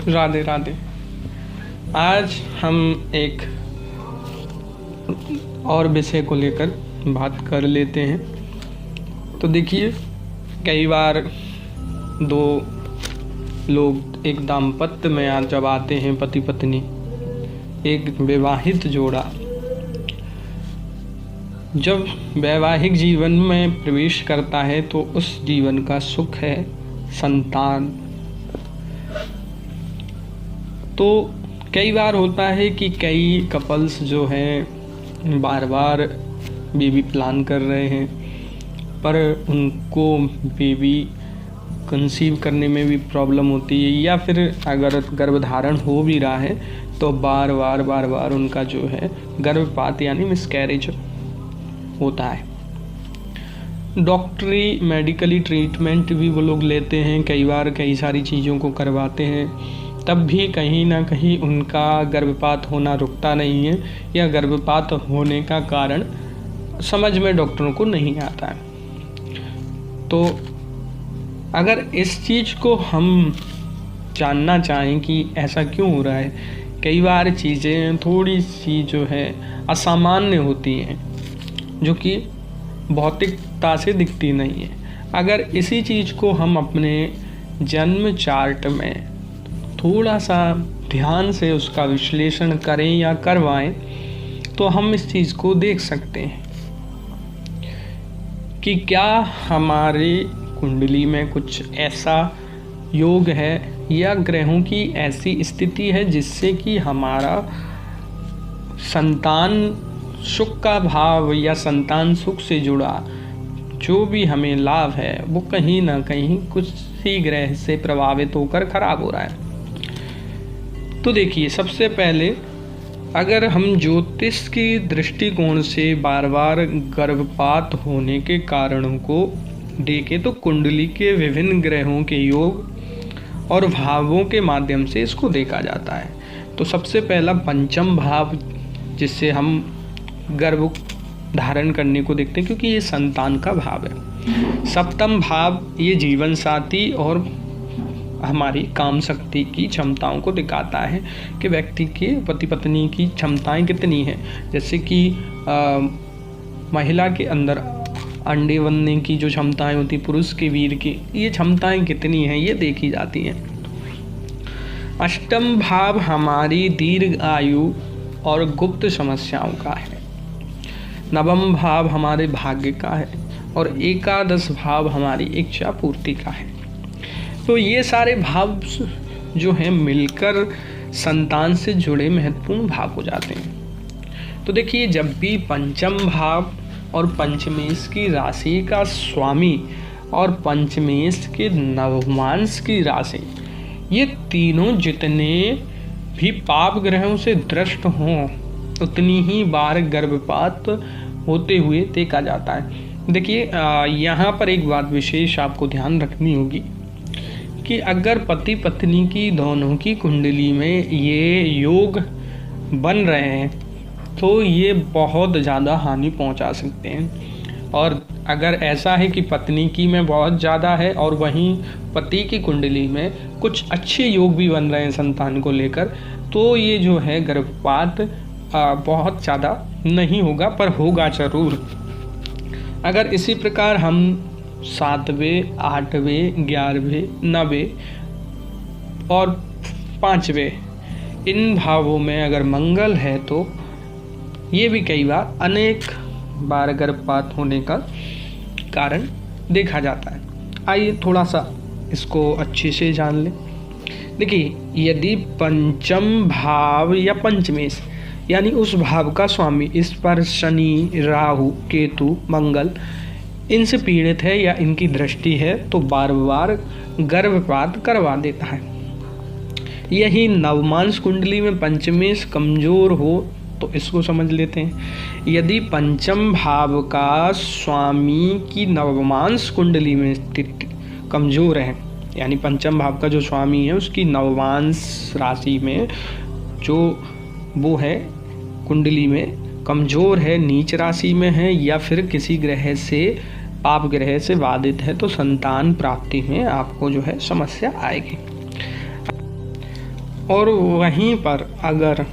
राधे राधे। आज हम एक और विषय को लेकर बात कर लेते हैं। तो देखिए, कई बार दो लोग एक दाम्पत्य में जब आते हैं, पति पत्नी, एक वैवाहिक जोड़ा जब वैवाहिक जीवन में प्रवेश करता है तो उस जीवन का सुख है संतान। तो कई बार होता है कि कई कपल्स जो हैं बार बार बेबी प्लान कर रहे हैं, पर उनको बेबी कंसीव करने में भी प्रॉब्लम होती है, या फिर अगर गर्भधारण हो भी रहा है तो बार बार उनका जो है गर्भपात यानी मिसकैरेज होता है। डॉक्टरी मेडिकली ट्रीटमेंट भी वो लोग लेते हैं, कई बार कई सारी चीज़ों को करवाते हैं, तब भी कहीं ना कहीं उनका गर्भपात होना रुकता नहीं है, या गर्भपात होने का कारण समझ में डॉक्टरों को नहीं आता है। तो अगर इस चीज़ को हम जानना चाहें कि ऐसा क्यों हो रहा है, कई बार चीज़ें थोड़ी सी जो है असामान्य होती हैं, जो कि भौतिकता से दिखती नहीं है। अगर इसी चीज़ को हम अपने जन्म चार्ट में थोड़ा सा ध्यान से उसका विश्लेषण करें या करवाएं तो हम इस चीज़ को देख सकते हैं कि क्या हमारी कुंडली में कुछ ऐसा योग है या ग्रहों की ऐसी स्थिति है जिससे कि हमारा संतान सुख का भाव या संतान सुख से जुड़ा जो भी हमें लाभ है वो कहीं ना कहीं कुछ ही ग्रह से प्रभावित होकर खराब हो रहा है। तो देखिए, सबसे पहले अगर हम ज्योतिष की दृष्टिकोण से बार बार गर्भपात होने के कारणों को देखें तो कुंडली के विभिन्न ग्रहों के योग और भावों के माध्यम से इसको देखा जाता है। तो सबसे पहला पंचम भाव, जिससे हम गर्भ धारण करने को देखते हैं, क्योंकि ये संतान का भाव है। सप्तम भाव ये जीवन साथी और हमारी काम शक्ति की क्षमताओं को दिखाता है कि व्यक्ति के पति पत्नी की क्षमताएं कितनी हैं। जैसे कि महिला के अंदर अंडे बनने की जो क्षमताएं होती, पुरुष के वीर की, ये क्षमताएं कितनी हैं ये देखी जाती हैं। अष्टम भाव हमारी दीर्घ आयु और गुप्त समस्याओं का है। नवम भाव हमारे भाग्य का है और एकादश भाव हमारी इच्छा पूर्ति का है। तो ये सारे भाव जो हैं मिलकर संतान से जुड़े महत्वपूर्ण भाव हो जाते हैं। तो देखिए, जब भी पंचम भाव और पंचमेश की राशि का स्वामी और पंचमेश के नवमांश की राशि, ये तीनों जितने भी पाप ग्रहों से दृष्ट हों उतनी ही बार गर्भपात होते हुए देखा जाता है। देखिए, यहाँ पर एक बात विशेष आपको ध्यान रखनी होगी कि अगर पति पत्नी की दोनों की कुंडली में ये योग बन रहे हैं तो ये बहुत ज़्यादा हानि पहुंचा सकते हैं। और अगर ऐसा है कि पत्नी की में बहुत ज़्यादा है और वहीं पति की कुंडली में कुछ अच्छे योग भी बन रहे हैं संतान को लेकर, तो ये जो है गर्भपात बहुत ज़्यादा नहीं होगा, पर होगा ज़रूर। अगर इसी प्रकार हम 7वें, 8वें, 11वें, 9वें और 5वें इन भावों में अगर मंगल है तो ये भी कई बार अनेक बार गर्भपात होने का कारण देखा जाता है। आइए थोड़ा सा इसको अच्छे से जान लें। देखिए, यदि पंचम भाव या पंचमेश यानी उस भाव का स्वामी, इस पर शनि, राहु, केतु, मंगल इनसे पीड़ित है या इनकी दृष्टि है तो बार बार गर्भपात करवा देता है। यही नवमांश कुंडली में पंचमेश कमजोर हो तो इसको समझ लेते हैं। यदि पंचम भाव का स्वामी की नवमांश कुंडली में स्थित कमजोर है, यानी पंचम भाव का जो स्वामी है उसकी नवमांश राशि में जो वो है कुंडली में कमजोर है, नीच राशि में है, या फिर किसी ग्रह से पाप ग्रह से बाधित है, तो संतान प्राप्ति में आपको जो है समस्या आएगी। और वहीं पर अगर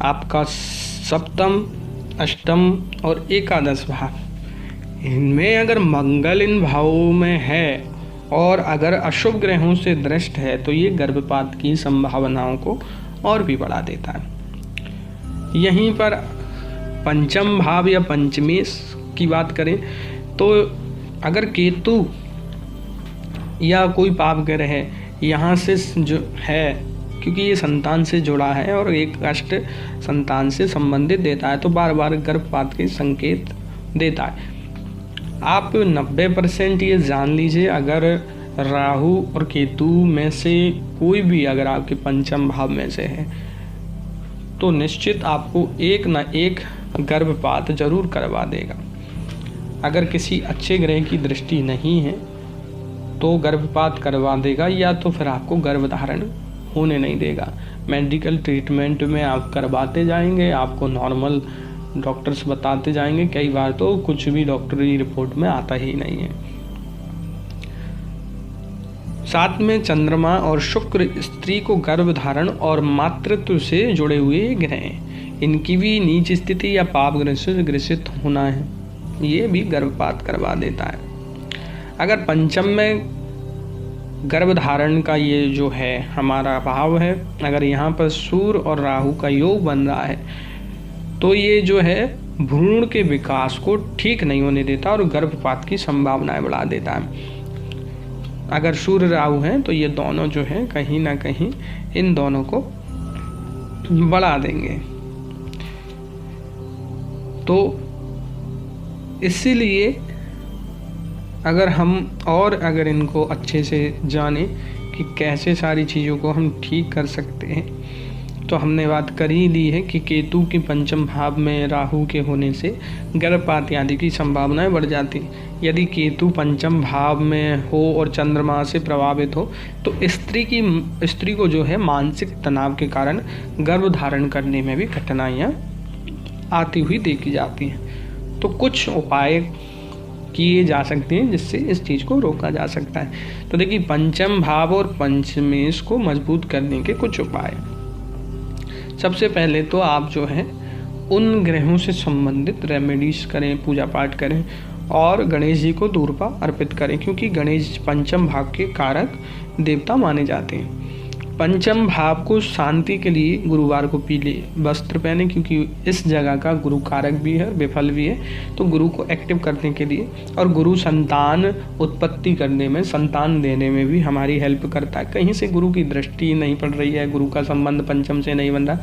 आपका सप्तम, अष्टम और एकादश भाव, इनमें अगर मंगल इन भावों में है और अगर अशुभ ग्रहों से दृष्ट है तो ये गर्भपात की संभावनाओं को और भी बढ़ा देता है। यहीं पर पंचम भाव या पंचमेश की बात करें तो अगर केतु या कोई पाप ग्रह यहाँ से जो है, क्योंकि ये संतान से जुड़ा है और एक कष्ट संतान से संबंधित देता है, तो बार बार गर्भपात के संकेत देता है। आप 90% ये जान लीजिए, अगर राहु और केतु में से कोई भी अगर आपके पंचम भाव में से है तो निश्चित आपको एक न एक गर्भपात जरूर करवा देगा। अगर किसी अच्छे ग्रह की दृष्टि नहीं है तो गर्भपात करवा देगा, या तो फिर आपको गर्भधारण होने नहीं देगा। मेडिकल ट्रीटमेंट में आप करवाते जाएंगे, आपको नॉर्मल डॉक्टर्स बताते जाएंगे, कई बार तो कुछ भी डॉक्टरी रिपोर्ट में आता ही नहीं है। साथ में चंद्रमा और शुक्र स्त्री को गर्भधारण और मातृत्व से जुड़े हुए ग्रह, इनकी भी नीच स्थिति या पाप ग्रह से ग्रसित होना है, ये भी गर्भपात करवा देता है। अगर पंचम में गर्भधारण का ये जो है हमारा भाव है, अगर यहाँ पर सूर्य और राहु का योग बन रहा है तो ये जो है भ्रूण के विकास को ठीक नहीं होने देता और गर्भपात की संभावनाएं बढ़ा देता है। अगर सूर्य राहु हैं तो ये दोनों जो है कहीं ना कहीं इन दोनों को बढ़ा देंगे। तो इसीलिए अगर इनको अच्छे से जाने कि कैसे सारी चीज़ों को हम ठीक कर सकते हैं, तो हमने बात कर ही ली है कि केतु की पंचम भाव में राहु के होने से गर्भपात आदि की संभावनाएं बढ़ जाती। यदि केतु पंचम भाव में हो और चंद्रमा से प्रभावित हो तो स्त्री को जो है मानसिक तनाव के कारण गर्भधारण करने में भी कठिनाइयाँ आती हुई देखी जाती हैं। तो कुछ उपाय किए जा सकते हैं जिससे इस चीज़ को रोका जा सकता है। तो देखिए, पंचम भाव और पंचमेश को मजबूत करने के कुछ उपाय। सबसे पहले तो आप जो है उन ग्रहों से संबंधित रेमेडीज करें, पूजा पाठ करें और गणेश जी को दूर्वा अर्पित करें, क्योंकि गणेश पंचम भाव के कारक देवता माने जाते हैं। पंचम भाव को शांति के लिए गुरुवार को पीले वस्त्र पहने, क्योंकि इस जगह का गुरु कारक भी है और विफल भी है। तो गुरु को एक्टिव करने के लिए, और गुरु संतान उत्पत्ति करने में, संतान देने में भी हमारी हेल्प करता है। कहीं से गुरु की दृष्टि नहीं पड़ रही है, गुरु का संबंध पंचम से नहीं बन रहा,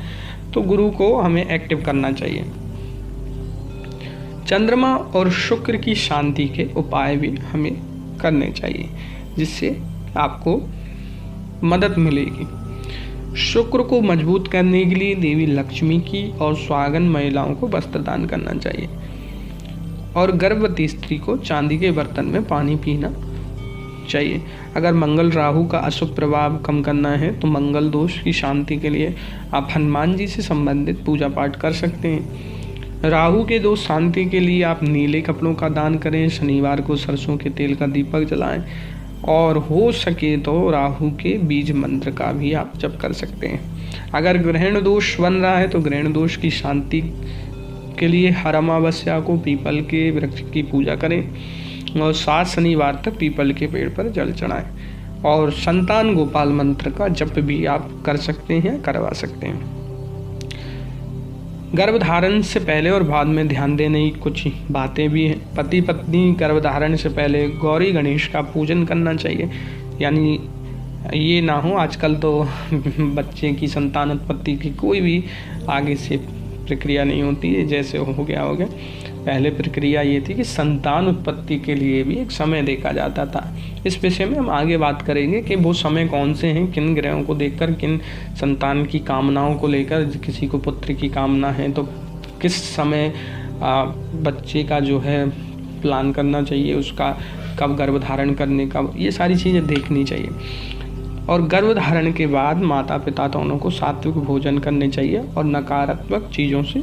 तो गुरु को हमें एक्टिव करना चाहिए। चंद्रमा और शुक्र की शांति के उपाय भी हमें करने चाहिए, जिससे आपको मदद मिलेगी। शुक्र को मजबूत करने के लिए देवी लक्ष्मी की और सुहागन महिलाओं को वस्त्र दान करना चाहिए, और गर्भवती स्त्री को चांदी के बर्तन में पानी पीना चाहिए। अगर मंगल राहु का अशुभ प्रभाव कम करना है तो मंगल दोष की शांति के लिए आप हनुमान जी से संबंधित पूजा पाठ कर सकते हैं। राहु के दोष शांति के लिए आप नीले कपड़ों का दान करें, शनिवार को सरसों के तेल का दीपक जलाएं, और हो सके तो राहु के बीज मंत्र का भी आप जप कर सकते हैं। अगर ग्रहण दोष बन रहा है तो ग्रहण दोष की शांति के लिए हर अमावस्या को पीपल के वृक्ष की पूजा करें और 7 शनिवार तक पीपल के पेड़ पर जल चढ़ाएं, और संतान गोपाल मंत्र का जप भी आप कर सकते हैं, करवा सकते हैं। गर्भधारण से पहले और बाद में ध्यान देने की कुछ बातें भी हैं। पति पत्नी गर्भधारण से पहले गौरी गणेश का पूजन करना चाहिए, यानी ये ना हो आजकल तो बच्चे की संतान उत्पत्ति की कोई भी आगे से प्रक्रिया नहीं होती है, जैसे हो गया। पहले प्रक्रिया ये थी कि संतान उत्पत्ति के लिए भी एक समय देखा जाता था। इस विषय में हम आगे बात करेंगे कि वो समय कौन से हैं, किन ग्रहों को देखकर, किन संतान की कामनाओं को लेकर, किसी को पुत्र की कामना है तो किस समय बच्चे का जो है प्लान करना चाहिए, उसका कब गर्भधारण करने का, ये सारी चीज़ें देखनी चाहिए। और गर्भधारण के बाद माता पिता दोनों को सात्विक भोजन करने चाहिए और नकारात्मक चीज़ों से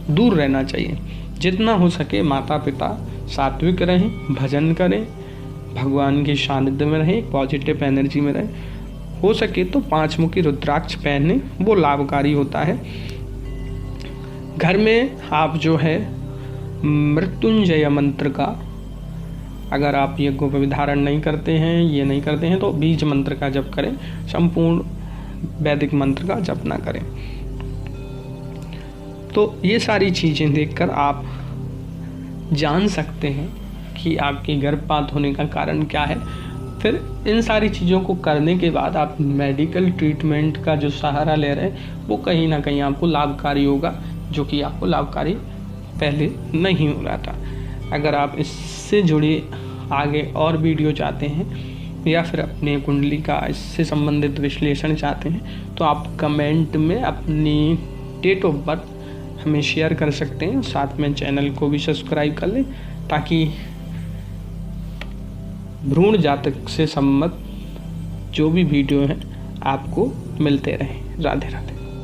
दूर रहना चाहिए। जितना हो सके माता पिता सात्विक रहें, भजन करें, भगवान के सानिध्य में रहें, पॉजिटिव एनर्जी में रहें, हो सके तो 5 मुखी रुद्राक्ष पहने, वो लाभकारी होता है। घर में आप जो है मृत्युंजय मंत्र का, अगर आप ये गोपविधारण नहीं करते हैं, ये नहीं करते हैं, तो बीज मंत्र का जप करें, संपूर्ण वैदिक मंत्र का जप ना करें। तो ये सारी चीज़ें देखकर आप जान सकते हैं कि आपके गर्भपात होने का कारण क्या है। फिर इन सारी चीज़ों को करने के बाद आप मेडिकल ट्रीटमेंट का जो सहारा ले रहे हैं वो कहीं ना कहीं आपको लाभकारी होगा, जो कि आपको लाभकारी पहले नहीं हो रहा था। अगर आप इससे जुड़े आगे और वीडियो चाहते हैं या फिर अपने कुंडली का इससे संबंधित विश्लेषण चाहते हैं तो आप कमेंट में अपनी डेट ऑफ बर्थ हमें शेयर कर सकते हैं। साथ में चैनल को भी सब्सक्राइब कर लें ताकि भ्रूण जातक से संबंधित जो भी वीडियो हैं आपको मिलते रहें। राधे राधे।